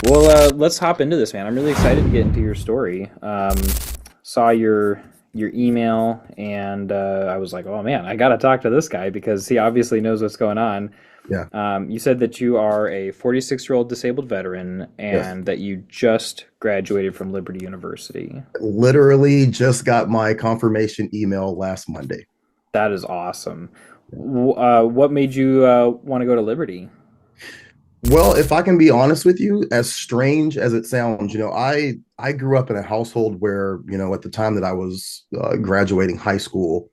Well, let's hop into this, man. I'm really excited to get into your story. Saw your email, and I was like, oh man, I got to talk to this guy because he obviously knows what's going on. Yeah. You said that you are a 46-year-old disabled veteran Yes. and that you just graduated from Liberty University. Literally just got my confirmation email last Monday. That is awesome. What made you want to go to Liberty? Well, if I can be honest with you, as strange as it sounds, I grew up in a household where, at the time that I was graduating high school,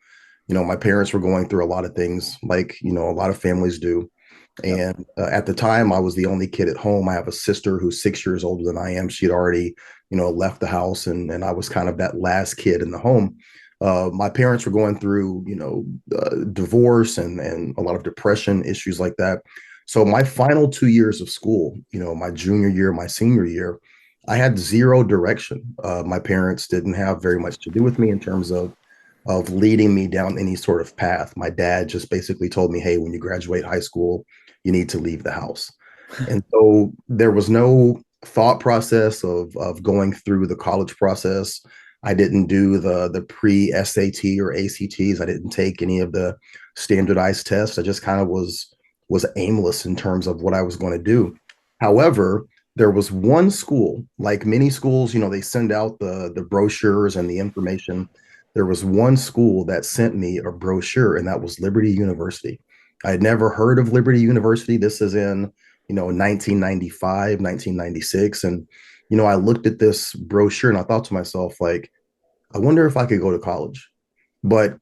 my parents were going through a lot of things like, a lot of families do. Yep. And at the time, I was the only kid at home. I have a sister who's 6 years older than I am. She'd already, left the house, and I was kind of that last kid in the home. My parents were going through, divorce and a lot of depression issues like that. So my final 2 years of school, my junior year, my senior year, I had zero direction. My parents didn't have very much to do with me in terms of leading me down any sort of path. My dad just basically told me, "Hey, when you graduate high school, you need to leave the house." And so there was no thought process of going through the college process. I didn't do the pre SAT or ACTs. I didn't take any of the standardized tests. I just kind of was aimless in terms of what I was going to do. However, there was one school, like many schools, they send out the brochures and the information. There was one school that sent me a brochure, and that was Liberty University. I had never heard of Liberty University. This is in 1995, 1996. And, I looked at this brochure and I thought to myself, like, I wonder if I could go to college. But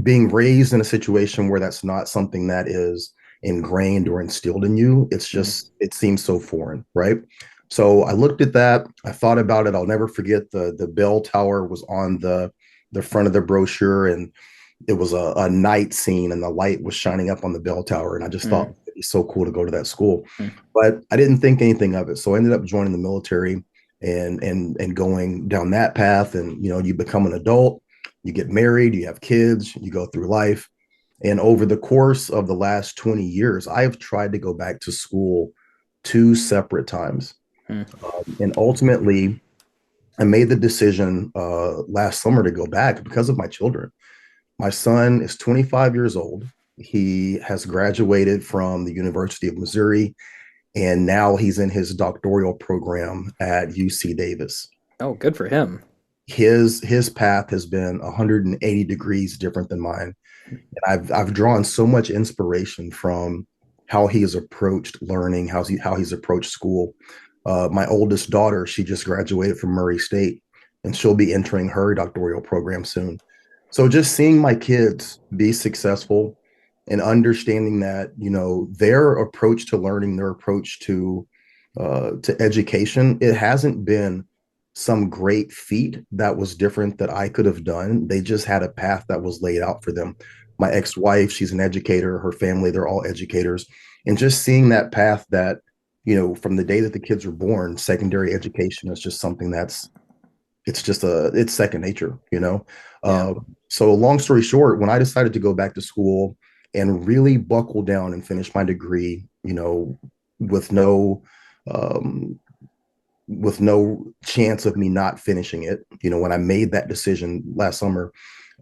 being raised in a situation where that's not something that is ingrained or instilled in you, it seems so foreign, right? So I looked at that. I thought about it. I'll never forget the bell tower was on the front of the brochure, and it was a night scene and the light was shining up on the bell tower. And I just thought Mm-hmm. it'd be so cool to go to that school. But I didn't think anything of it. So I ended up joining the military and going down that path. And you become an adult, you get married, you have kids, you go through life. And over the course of the last 20 years, I have tried to go back to school two separate times. And ultimately, I made the decision last summer to go back because of my children. My son is 25 years old. He has graduated from the University of Missouri, and now he's in his doctoral program at UC Davis. Oh, good for him. His path has been 180 degrees different than mine. And I've drawn so much inspiration from how he has approached learning, how he's approached school. My oldest daughter, she just graduated from Murray State, and she'll be entering her doctoral program soon. So just seeing my kids be successful and understanding that their approach to learning, their approach to education, it hasn't been some great feat that was different that I could have done. They just had a path that was laid out for them. My ex-wife, she's an educator, her family, they're all educators. And just seeing that path that, from the day that the kids were born, secondary education is just something it's second nature. Yeah. Uh, so long story short, when I decided to go back to school and really buckle down and finish my degree, with no um, with no chance of me not finishing it. When I made that decision last summer,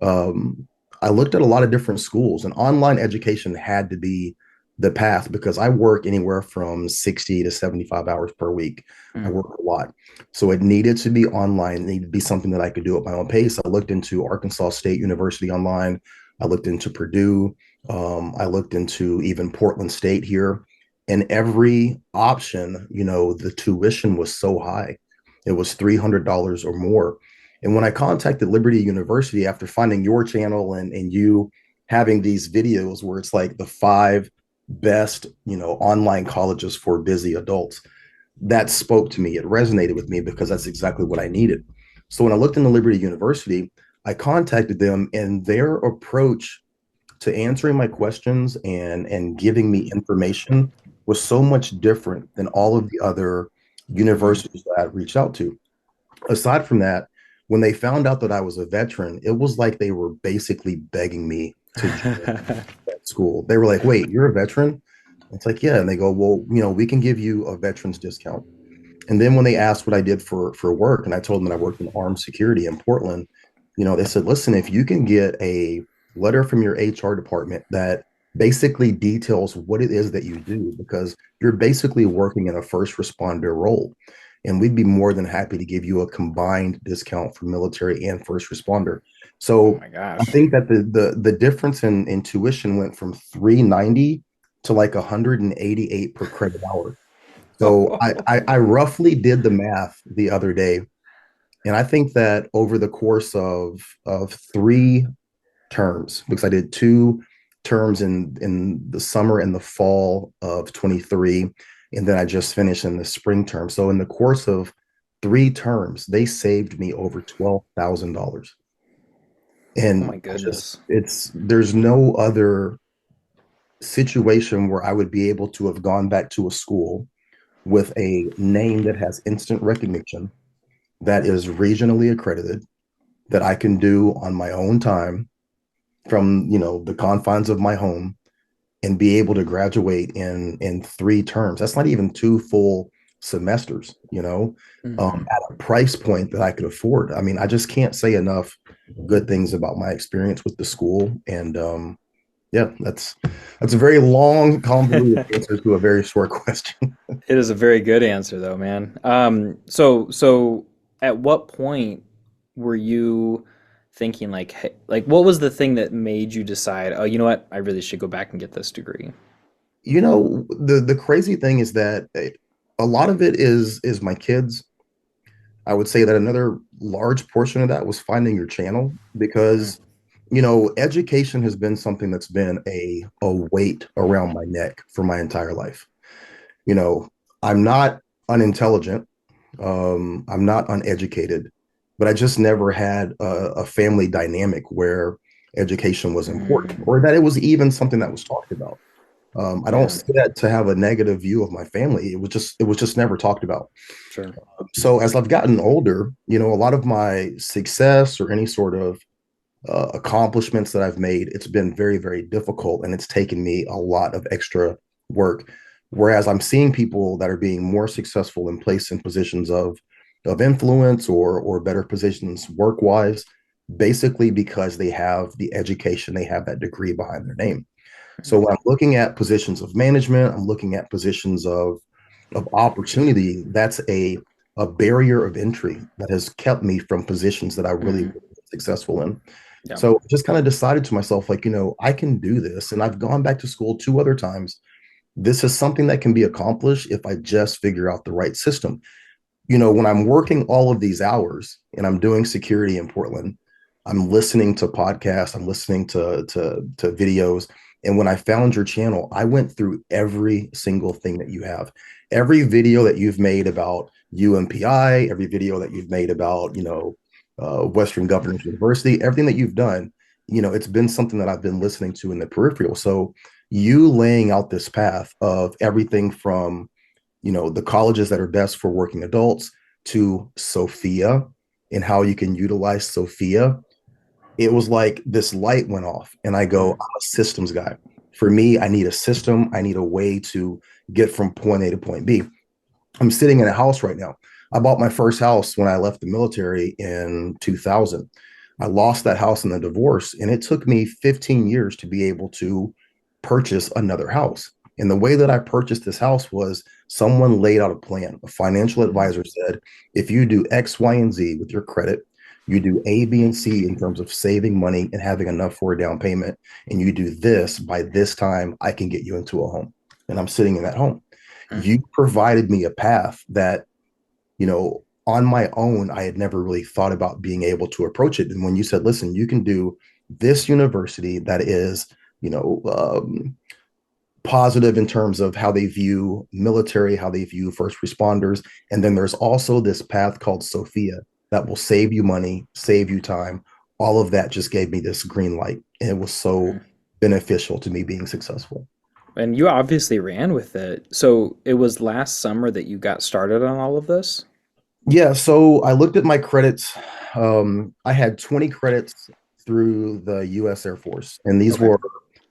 I looked at a lot of different schools, and online education had to be the path because I work anywhere from 60 to 75 hours per week. I Mm. work a lot. So it needed to be online, it needed to be something that I could do at my own pace. I looked into Arkansas State University online. I looked into Purdue. I looked into even Portland State here, and every option, the tuition was so high. It was $300 or more. And when I contacted Liberty University after finding your channel and you having these videos where it's like the five best, online colleges for busy adults, that spoke to me. It resonated with me because that's exactly what I needed. So when I looked into Liberty University, I contacted them, and their approach to answering my questions and giving me information was so much different than all of the other Mm. universities that I'd reached out to. Aside from that, when they found out that I was a veteran, it was like they were basically begging me to join that school. They were like, "Wait, you're a veteran?" It's like, "Yeah." And they go, "Well, we can give you a veterans discount." And then when they asked what I did for work, and I told them that I worked in armed security in Portland, they said, listen, if you can get a letter from your HR department that basically details what it is that you do, because you're basically working in a first responder role. And we'd be more than happy to give you a combined discount for military and first responder. Oh So my I gosh. think that the difference in tuition went from 390 to like 188 per credit hour. So I roughly did the math the other day, and I think that over the course of 3 terms, because I did 2 terms in the summer and the fall of 23, and then I just finished in the spring term. So in the course of 3 terms, they saved me over $12,000. Oh And my I just goodness. it's there's no other situation where I would be able to have gone back to a school with a name that has instant recognition, that is regionally accredited, that I can do on my own time from the confines of my home, and be able to graduate in 3 terms. That's not even 2 full semesters, Hmm. at a price point that I could afford. I mean, I just can't say enough good things about my experience with the school. And yeah, that's a very long, convoluted answer to a very short question. It is a very good answer though, man. So at what point were you thinking like, hey, like what was the thing that made you decide, oh, you know what, I really should go back and get this degree? The crazy thing is that a lot of it is my kids. I would say that another large portion of that was finding your channel, Mm, because education has been something that's been a weight around my neck for my entire life. You know, I'm not unintelligent, I'm not uneducated, but I just never had a family dynamic where education was important, mm, or that it was even something that was talked about. I don't yeah, say that to have a negative view of my family. It was just never talked about. sure. So as I've gotten older, a lot of my success or any sort of accomplishments that I've made, it's been very, very difficult, and it's taken me a lot of extra work. Whereas I'm seeing people that are being more successful and placed in positions of influence or better positions work wise, basically because they have the education, they have that degree behind their name. So Mm, when I'm looking at positions of management, I'm looking at positions of opportunity. That's a barrier of entry that has kept me from positions that I really mm, want to be successful in. yeah. So I just kind of decided to myself, like, I can do this. And I've gone back to school 2 other times. This is something that can be accomplished if I just figure out the right system. When I'm working all of these hours and I'm doing security in Portland, I'm listening to podcasts, I'm listening to videos. And when I found your channel, I went through every single thing that you have. Every video that you've made about UMPI, every video that you've made about, Western Governors University, everything that you've done, it's been something that I've been listening to in the peripheral. So you laying out this path of everything from the colleges that are best for working adults to Sophia and how you can utilize Sophia, it was like this light went off. And I go, Mm, I'm a systems guy. For me, I need a system. I need a way to get from point A to point B. I'm sitting in a house right now. I bought my first house when I left the military in 2000. I lost that house in the divorce, and it took me 15 years to be able to purchase another house. And the way that I purchased this house was someone laid out a plan. A financial mm, advisor said, if you do X, Y, and Z with your credit, you do A, B, and C in terms of saving money and having enough for a down payment, and you do this by this time, I can get you into a home. And I'm sitting in that home. mm, You provided me a path that, on my own, I had never really thought about being able to approach it. And when you said, listen, you can do this university that is, you know, um, positive in terms of how they view military, how they view first responders. And then there's also this path called Sophia that will save you money, save you time. All of that just gave me this green light. And it was so mm. beneficial to me being successful. And you obviously ran with it. So it was last summer that you got started on all of this? Yeah, so I looked at my credits. I had 20 credits through the US Air Force, and these Okay. were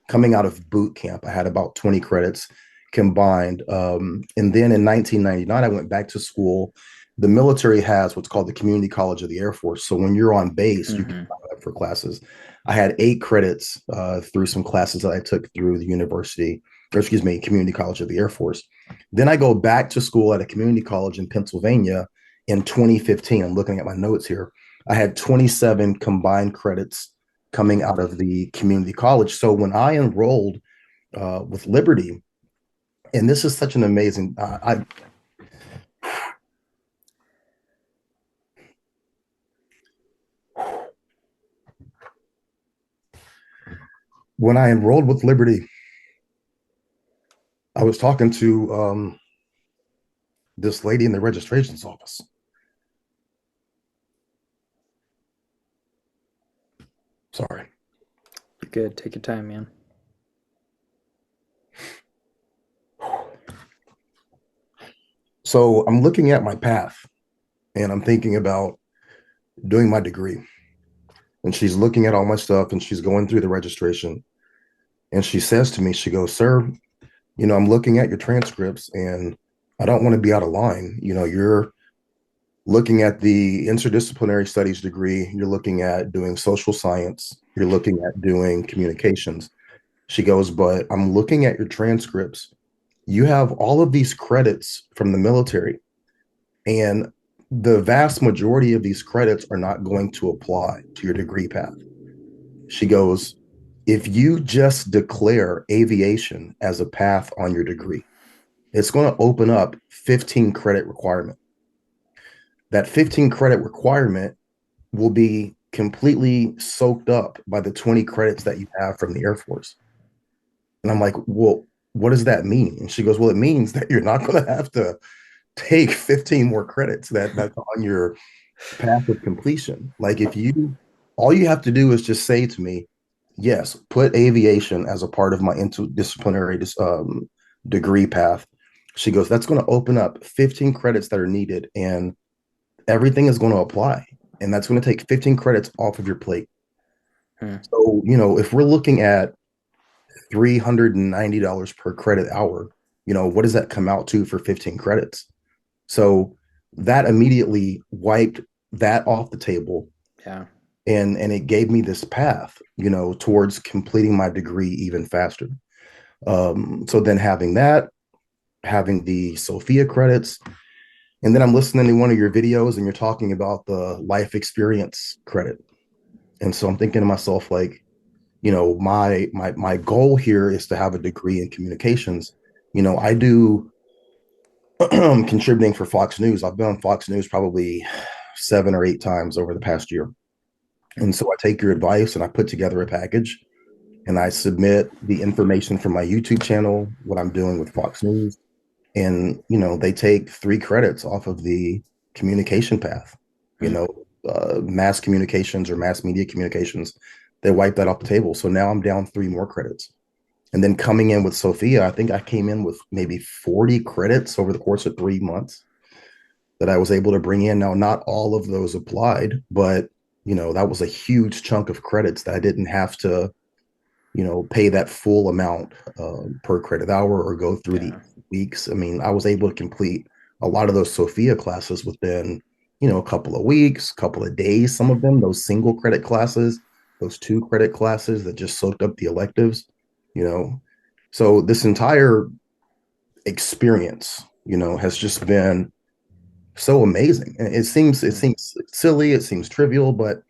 coming out of boot camp. I had about 20 credits. combined. And then in 1999, I went back to school. The military has what's called the Community College of the Air Force. So when you're on base, you can Hmm. sign up for classes. I had 8 credits through some classes that I took through the university, or excuse me, Community College of the Air Force. Then I go back to school at a community college in Pennsylvania in 2015. I'm looking at my notes here. I had 27 combined credits coming out of the community college. So when I enrolled with Liberty, and this is such an amazing, when I enrolled with Liberty, I was talking to this lady in the registrations office. Sorry. You're good. Take your time, man. So I'm looking at my path and I'm thinking about doing my degree. And she's looking at all my stuff and she's going through the registration. And she says to me, she goes, "Sir, I'm looking at your transcripts and I don't want to be out of line. You're looking at the interdisciplinary studies degree, you're looking at doing social science, you're looking at doing communications." She goes, "But I'm looking at your transcripts. You have all of these credits from the military, and the vast majority of these credits are not going to apply to your degree path." She goes, "If you just declare aviation as a path on your degree, it's going to open up 15 credit requirement. That 15 credit requirement will be completely soaked up by the 20 credits that you have from the Air Force." And I'm like, "Well, what does that mean?" And she goes, "Well, it means that you're not going to have to take 15 more credits that's on your path of completion. Like if you all you have to do is just say to me, yes, put aviation as a part of my interdisciplinary degree path." She goes, "That's going to open up 15 credits that are needed and everything is going to apply. And that's going to take 15 credits off of your plate." Hmm. So, if we're looking at $390 per credit hour, what does that come out to for 15 credits? So that immediately wiped that off the table, Yeah. and it gave me this path, towards completing my degree even faster. So then having that, having the Sophia credits, and then I'm listening to one of your videos and you're talking about the life experience credit. And so I'm thinking to myself, like, my goal here is to have a degree in communications. I do contributing for Fox News. I've been on Fox News probably 7 or 8 times over the past year. And so I take your advice and I put together a package and I submit the information from my YouTube channel, what I'm doing with Fox News. And, they take 3 credits off of the communication path, you Hmm. know, mass communications or mass media communications. They wipe that off the table. So now I'm down 3 more credits. And then coming in with Sophia, I think I came in with maybe 40 credits over the course of 3 months that I was able to bring in. Now, not all of those applied, but that was a huge chunk of credits that I didn't have to, pay that full amount per credit hour or go through the Yeah. weeks. I mean, I was able to complete a lot of those Sophia classes within, a couple of weeks, couple of days. Some of them, those single credit classes, those 2 credit classes that just soaked up the electives, you know. So this entire experience, has just been so amazing. And it Hmm. seems silly, it seems trivial, but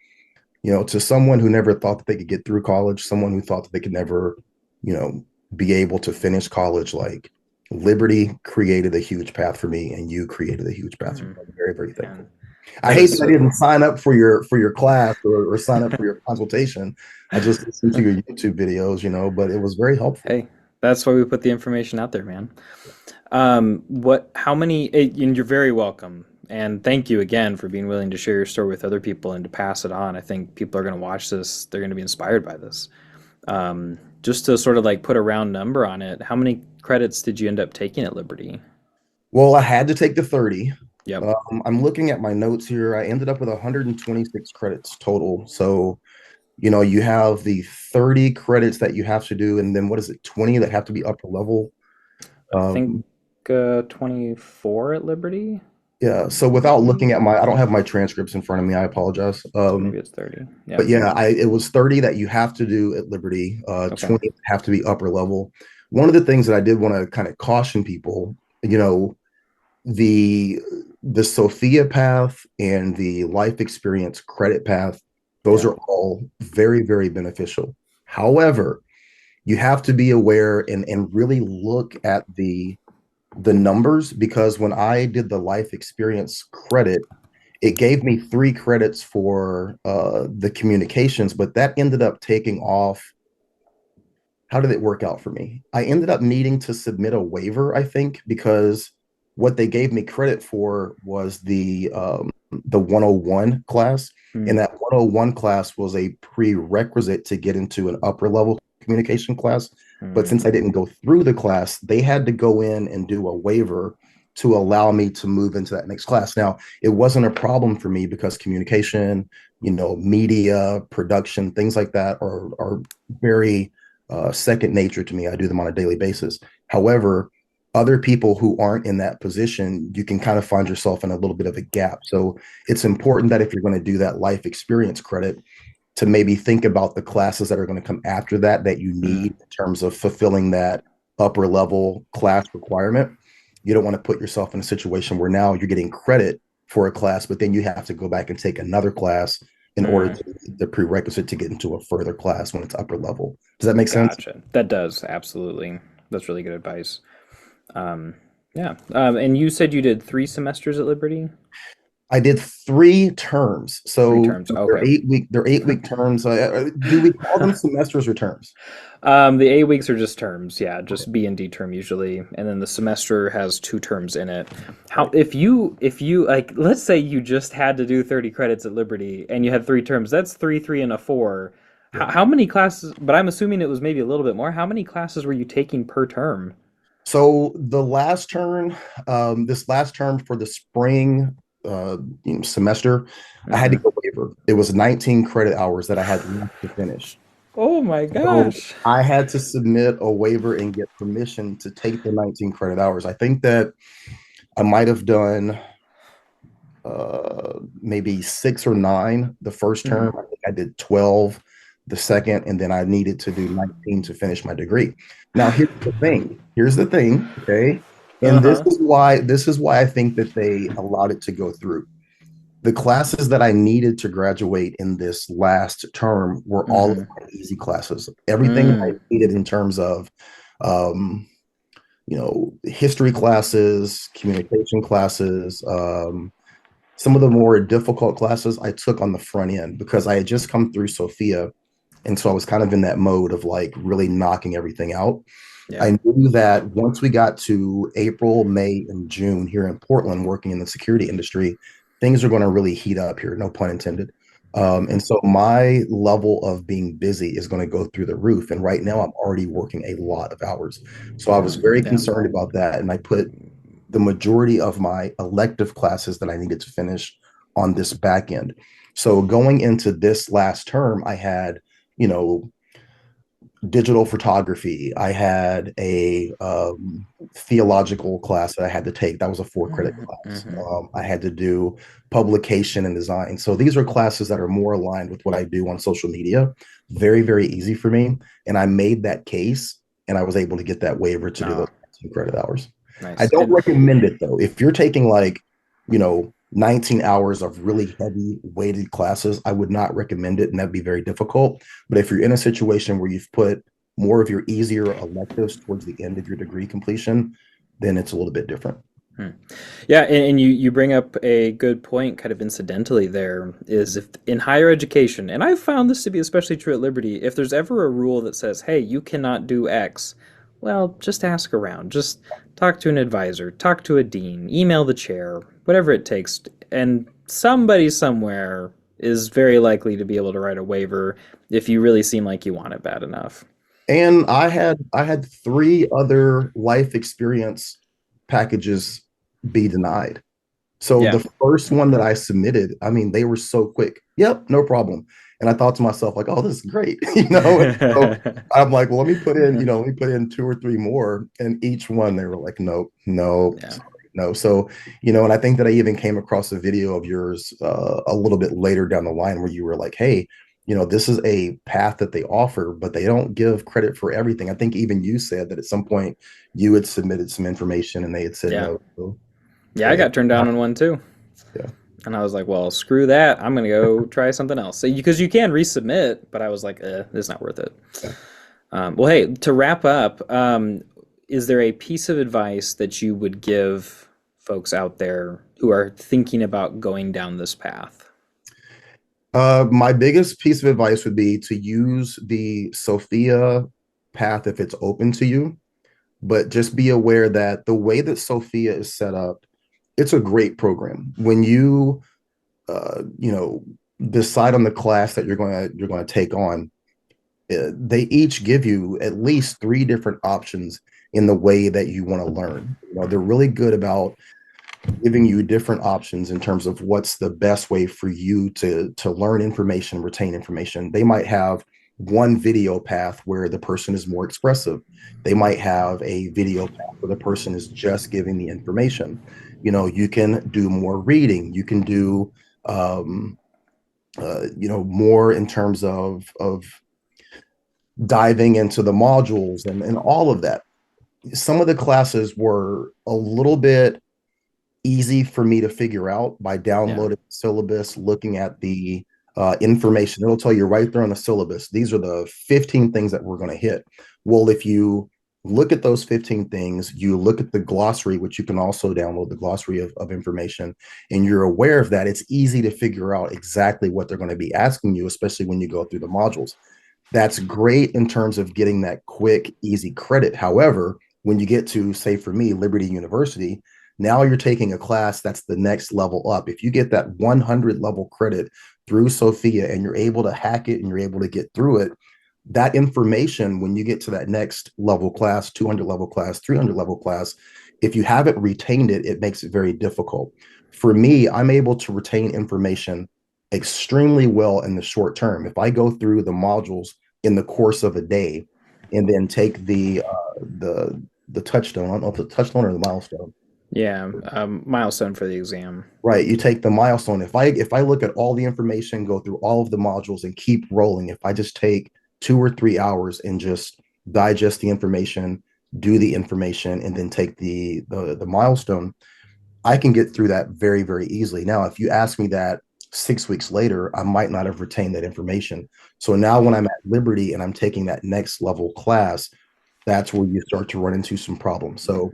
to someone who never thought that they could get through college, someone who thought that they could never, you know, be able to finish college, like Liberty created a huge path for me, and you created a huge path for me. Hmm. I'm very, very thankful. And I that hate is that I so. didn't sign up for your class or sign up for your consultation. I just listened to your YouTube videos, but it was very helpful. Hey, that's why we put the information out there, man. How many, and you're very welcome. And thank you again for being willing to share your story with other people and to pass it on. I think people are going to watch this, they're going to be inspired by this. Just to sort of like put a round number on it, how many credits did you end up taking at Liberty? Well, I had to take the 30. Yep. I'm looking at my notes here. I ended up with 126 credits total. So, you have the 30 credits that you have to do, and then what is it, 20 that have to be upper level. I think Um, 24 at Liberty, yeah. So without maybe. looking at I don't have my transcripts in front of me. I apologize. So maybe it's 30. But Yep. yeah, it was 30 that you have to do at Liberty. Okay. 20 have to be upper level. One of the things that I did want to kind of caution people, you know, the the Sophia path and the life experience credit path, those Yeah. are all very, very beneficial. However, you have to be aware and really look at the numbers, because when I did the life experience credit, it gave me 3 credits for the communications, but that ended up taking off. How did it work out for me? I ended up needing to submit a waiver, I think, because what they gave me credit for was the 101 class, and Hmm. that 101 class was a prerequisite to get into an upper level communication class. But Hmm. since I didn't go through the class, they had to go in and do a waiver to allow me to move into that next class. Now, it wasn't a problem for me because communication, media, production, things like that are very second nature to me. I do them on a daily basis. However, other people who aren't in that position, you can kind of find yourself in a little bit of a gap. So it's important that if you're going to do that life experience credit, to maybe think about the classes that are going to come after that that you Hmm. need in terms of fulfilling that upper level class requirement. You don't want to put yourself in a situation where now you're getting credit for a class, but then you have to go back and take another class in order Hmm. to the prerequisite to get into a further class when it's upper level. Does that make sense? Gotcha. That does absolutely. That's really good advice. Um, yeah. And you said you did 3 semesters at Liberty? I did 3 terms. Three So terms. Okay. they're 8 week terms. Do we call them semesters or terms? The 8 weeks are just terms, yeah, Okay. just B and D term usually, and then the semester has 2 terms in it. How Right. if you like, let's say you just had to do 30 credits at Liberty and you had 3 terms, that's three, three, and a four. Yeah. How many classes? But I'm assuming it was maybe a little bit more. How many classes were you taking per term? So this last term for the spring semester, I had to Hmm. go waiver. It was 19 credit hours that I had left to finish. Oh my So gosh. I had to submit a waiver and get permission to take the 19 credit hours. I think that I might have done maybe 6 or 9 the first Hmm. term. I think I did 12 the second, and then I needed to do 19 to finish my degree. Now, here's the thing. Here's the thing. Okay. And Uh-huh. this is why I think that they allowed it to go through. The classes that I needed to graduate in this last term were all of Hmm. my easy classes. Everything I Mm. needed in terms of um, history classes, communication classes, some of the more difficult classes I took on the front end because I had just come through Sophia. And so I was kind of in that mode of like really knocking everything out. Yeah. I knew that once we got to April, May, and June here in Portland, working in the security industry, things are going to really heat up here, no pun intended. And so my level of being busy is going to go through the roof. And right now, I'm already working a lot of hours. So I Yeah. was very Yeah. concerned about that. And I put the majority of my elective classes that I needed to finish on this back end. So going into this last term, I had, you know, digital photography. I had a theological class that I had to take. That was a 4 credit Hmm. class. Hmm. I had to do publication and design. So these are classes that are more aligned with what I do on social media. Very, very easy for me. And I made that case and I was able to get that waiver to do those Oh, 2 credit hours. I nice. don't And recommend it though. If you're taking like, 19 hours of really heavy weighted classes, I would not recommend it. And that'd be very difficult. But if you're in a situation where you've put more of your easier electives towards the end of your degree completion, then it's a little bit different. hmm. Yeah, and you bring up a good point, kind of incidentally. There is if in higher education, and I've found this to be especially true at Liberty. If there's ever a rule that says, "Hey, you cannot do X," well, just ask around, just talk to an advisor, talk to a dean, email the chair, whatever it takes, and somebody somewhere is very likely to be able to write a waiver if you really seem like you want it bad enough. And I had 3 other life experience packages be denied. So Yeah. the first one that I submitted, I mean, they were so quick. Yep, no problem. And I thought to myself, like, oh, this is great. And so I'm like, well, let me put in, let me put in two or three more. And each one, they were like, nope, no, Yeah. sorry, no. So, and I think that I even came across a video of yours a little bit later down the line where you were like, hey, this is a path that they offer, but they don't give credit for everything. I think even you said that at some point you had submitted some information and they had said Yeah. no. So, Yeah, I yeah, got turned down on one too. yeah, And I was like, well, screw that. I'm going to go try something else. So, because you can resubmit, but I was like, it's not worth it. yeah. Well, hey, to wrap up, is there a piece of advice that you would give folks out there who are thinking about going down this path? My biggest piece of advice would be to use the Sophia path if it's open to you, but just be aware that the way that Sophia is set up, it's a great program. When you decide on the class that you're going to take on, they each give you at least three different options in the way that you want to learn. They're really good about giving you different options in terms of what's the best way for you to learn information, retain information. They might have one video path where the person is more expressive. They might have a video path where the person is just giving the information. You can do more reading. You can do more in terms of diving into the modules and all of that. Some of the classes were a little bit easy for me to figure out by Yeah. downloading the syllabus, looking at the information. It'll tell you right there on the syllabus, these are the 15 things that we're going to hit. Well, if you look at those 15 things, you look at the glossary, which you can also download the glossary of information, and you're aware of that, it's easy to figure out exactly what they're going to be asking you, especially when you go through the modules. That's great in terms of getting that quick, easy credit. However, when you get to, say, for me, Liberty University, now you're taking a class that's the next level up. If you get that 100 level credit through Sophia and you're able to hack it and you're able to get through it, that information, when you get to that next level class, 200 level class, 300 level class, if you haven't retained it, it makes it very difficult. For me, I'm able to retain information extremely well in the short term. If I go through the modules in the course of a day and then take the touchstone, I don't know if it's the touchstone or the milestone. Yeah. Milestone for the exam. Right, you take the milestone. If I look at all the information, go through all of the modules and keep rolling, if I just take 2 or 3 hours and just digest the information, do the information, and then take the milestone, I can get through that very, very easily. Now, if you ask me that 6 weeks later, I might not have retained that information. So now when I'm at Liberty and I'm taking that next level class, that's where you start to run into some problems. So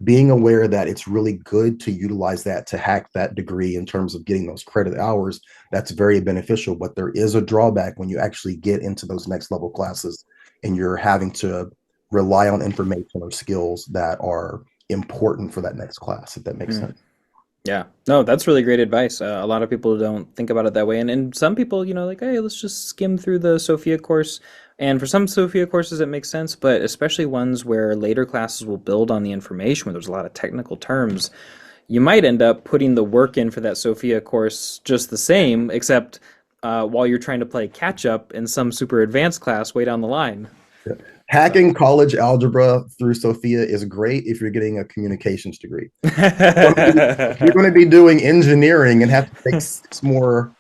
being aware that it's really good to utilize that to hack that degree in terms of getting those credit hours, that's very beneficial. But there is a drawback when you actually get into those next level classes and you're having to rely on information or skills that are important for that next class, if that makes Mm. sense. Yeah. No, that's really great advice. A lot of people don't think about it that way. And some people, like, hey, let's just skim through the Sophia course. And for some Sophia courses, it makes sense, but especially ones where later classes will build on the information, where there's a lot of technical terms, you might end up putting the work in for that Sophia course just the same, except while you're trying to play catch up in some super advanced class way down the line. Yeah. So. Hacking college algebra through Sophia is great if you're getting a communications degree. You're going to be doing engineering and have to take 6 more,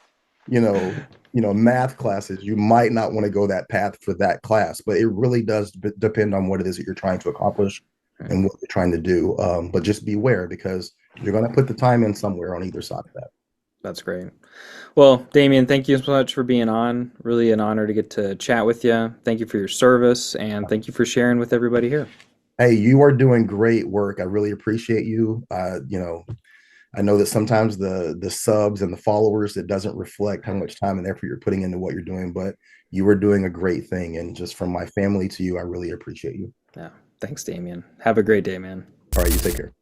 you know, math classes. You might not want to go that path for that class, but it really does depend on what it is that you're trying to accomplish and what you're trying to do. But just beware because you're going to put the time in somewhere on either side of that. That's great. Well, Damien, thank you so much for being on. Really an honor to get to chat with you. Thank you for your service and thank you for sharing with everybody here. Hey, you are doing great work. I really appreciate you. I know that sometimes the subs and the followers, it doesn't reflect how much time and effort you're putting into what you're doing, but you are doing a great thing. And just from my family to you, I really appreciate you. Yeah. Thanks, Damien. Have a great day, man. All right, you take care.